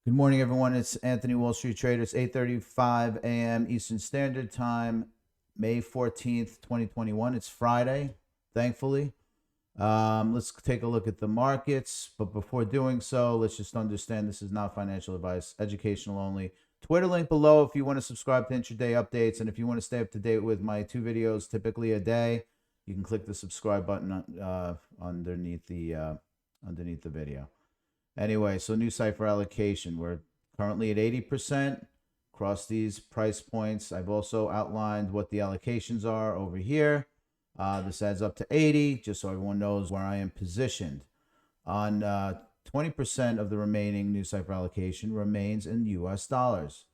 Good morning, everyone. It's Anthony, Wall Street Trader. It's 8:35 a.m. Eastern Standard Time, May 14th, 2021. It's Friday, thankfully. Let's take a look at the markets. But before doing so, let's just understand this is not financial advice, educational only. Twitter link below if you want to subscribe to intraday updates. And if you want to stay up to date with my 2 videos, typically a day, you can click the subscribe button underneath the video. Anyway, so NuCypher allocation. We're currently at 80% across these price points. I've also outlined what the allocations are over here. This adds up to 80, just so everyone knows where I am positioned. On 20% of the remaining NuCypher allocation remains in US dollars.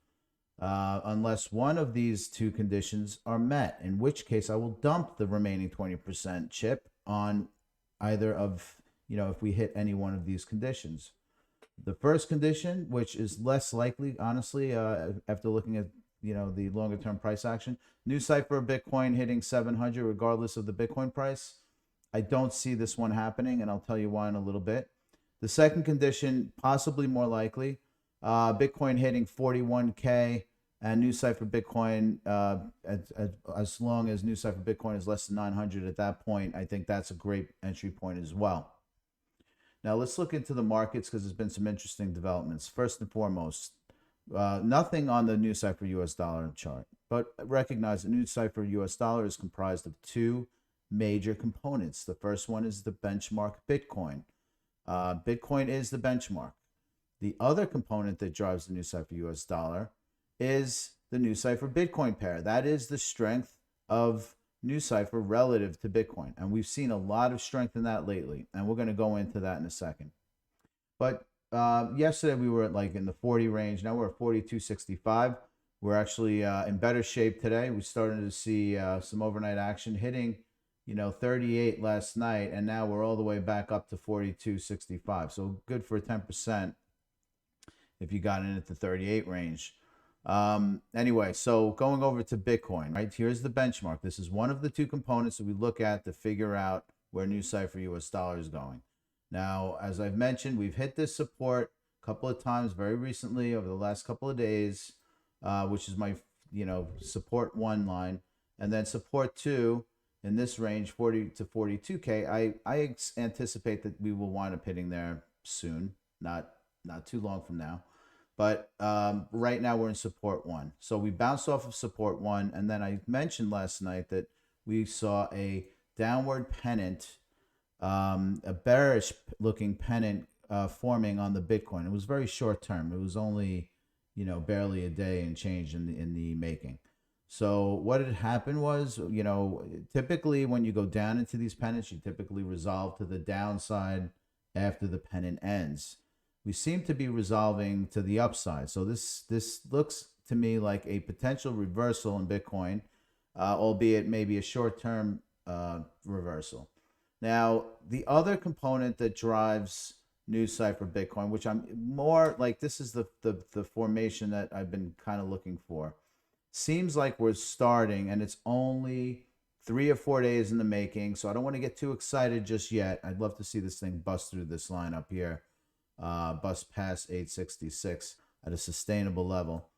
Unless one of these two conditions are met, in which case I will dump the remaining 20% chip on either of, if we hit any one of these conditions. The first condition, which is less likely, honestly, after looking at, the longer term price action, NuCypher Bitcoin hitting 700 regardless of the Bitcoin price. I don't see this one happening, and I'll tell you why in a little bit. The second condition, possibly more likely, Bitcoin hitting 41K and NuCypher Bitcoin, as long as NuCypher Bitcoin is less than 900 at that point, I think that's a great entry point as well. Now let's look into the markets because there's been some interesting developments. First and foremost, nothing on the NuCypher US dollar chart, but recognize that NuCypher US dollar is comprised of two major components. The first one is the benchmark Bitcoin. Bitcoin is the benchmark. The other component that drives the NuCypher US dollar is the NuCypher Bitcoin pair. That is the strength of NuCypher relative to Bitcoin. And we've seen a lot of strength in that lately. And we're going to go into that in a second. But yesterday we were at in the 40 range. Now we're at 42.65. We're actually in better shape today. We started to see some overnight action hitting, 38 last night. And now we're all the way back up to 42.65. So good for 10% if you got in at the 38 range. Anyway, so going over to Bitcoin, right? Here's the benchmark. This is one of the two components that we look at to figure out where NuCypher US dollar is going. Now, as I've mentioned, we've hit this support a couple of times very recently over the last couple of days, which is my, support 1 line, and then support 2 in this range, 40 to 42K. I anticipate that we will wind up hitting there soon, not too long from now. But right now we're in support 1. So we bounced off of support 1. And then I mentioned last night that we saw a downward pennant, a bearish looking pennant forming on the Bitcoin. It was very short term. It was only, barely a day and change in the making. So what had happened was, typically when you go down into these pennants, you typically resolve to the downside after the pennant ends. We seem to be resolving to the upside. So this looks to me like a potential reversal in Bitcoin, albeit maybe a short-term reversal. Now, the other component that drives NuCypher Bitcoin, which I'm more like, this is the formation that I've been kind of looking for. Seems like we're starting, and it's only 3 or 4 days in the making, so I don't want to get too excited just yet. I'd love to see this thing bust through this line up here. Bust past 866 at a sustainable level.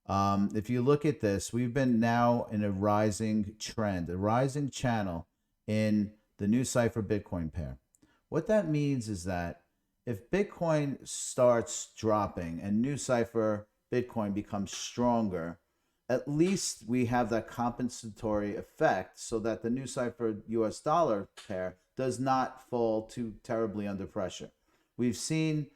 If you look at this, we've been now in a rising trend, a rising channel in the NuCypher Bitcoin pair. What that means is that if Bitcoin starts dropping and NuCypher Bitcoin becomes stronger, at least we have that compensatory effect so that the NuCypher US dollar pair does not fall too terribly under pressure. We've seen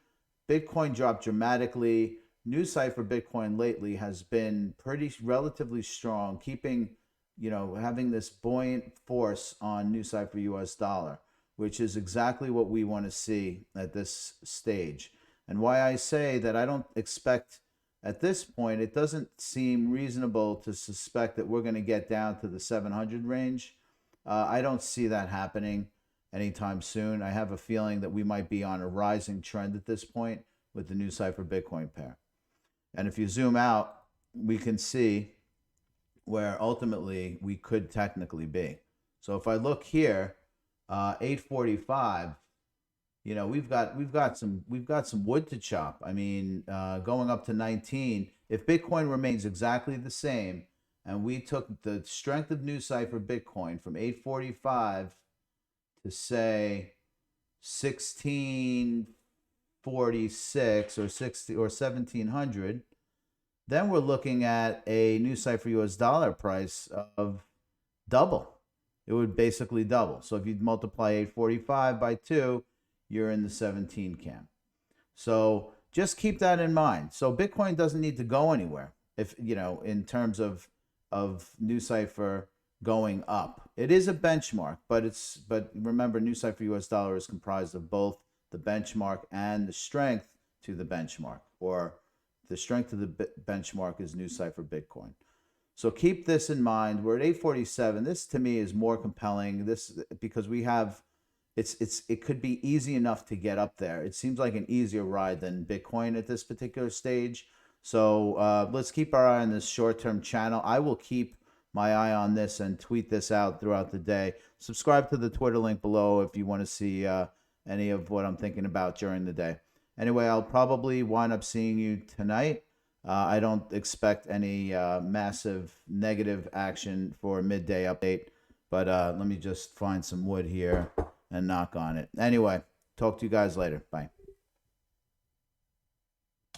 Bitcoin drop dramatically. NuCypher Bitcoin lately has been relatively strong, keeping, having this buoyant force on NuCypher US dollar, which is exactly what we want to see at this stage. And why I say that I don't expect at this point, it doesn't seem reasonable to suspect that we're going to get down to the 700 range. I don't see that happening anytime soon. I have a feeling that we might be on a rising trend at this point with the NuCypher Bitcoin pair. And if you zoom out, we can see where ultimately we could technically be. So if I look here, 845, you know, we've got some wood to chop. I mean, going up to 19, if Bitcoin remains exactly the same, and we took the strength of NuCypher Bitcoin from 845 to say 1646 or 60 or 1700, then we're looking at a NuCypher US dollar price of double. It would basically double. So if you multiply 845 by 2, you're in the 17 camp. So just keep that in mind. So Bitcoin doesn't need to go anywhere if, you know, in terms of NuCypher going up. It is a benchmark, but remember, NuCypher US dollar is comprised of both the benchmark and the strength to the benchmark, or the strength of the benchmark is NuCypher Bitcoin. So keep this in mind. We're at 847. This to me is more compelling. This because we have it could be easy enough to get up there. It seems like an easier ride than Bitcoin at this particular stage. So let's keep our eye on this short-term channel. I will keep my eye on this and tweet this out throughout the day. Subscribe to the Twitter link below if you want to see any of what I'm thinking about during the day. Anyway, I'll probably wind up seeing you tonight. I don't expect any massive negative action for a midday update, but let me just find some wood here and knock on it. Anyway, talk to you guys later. Bye.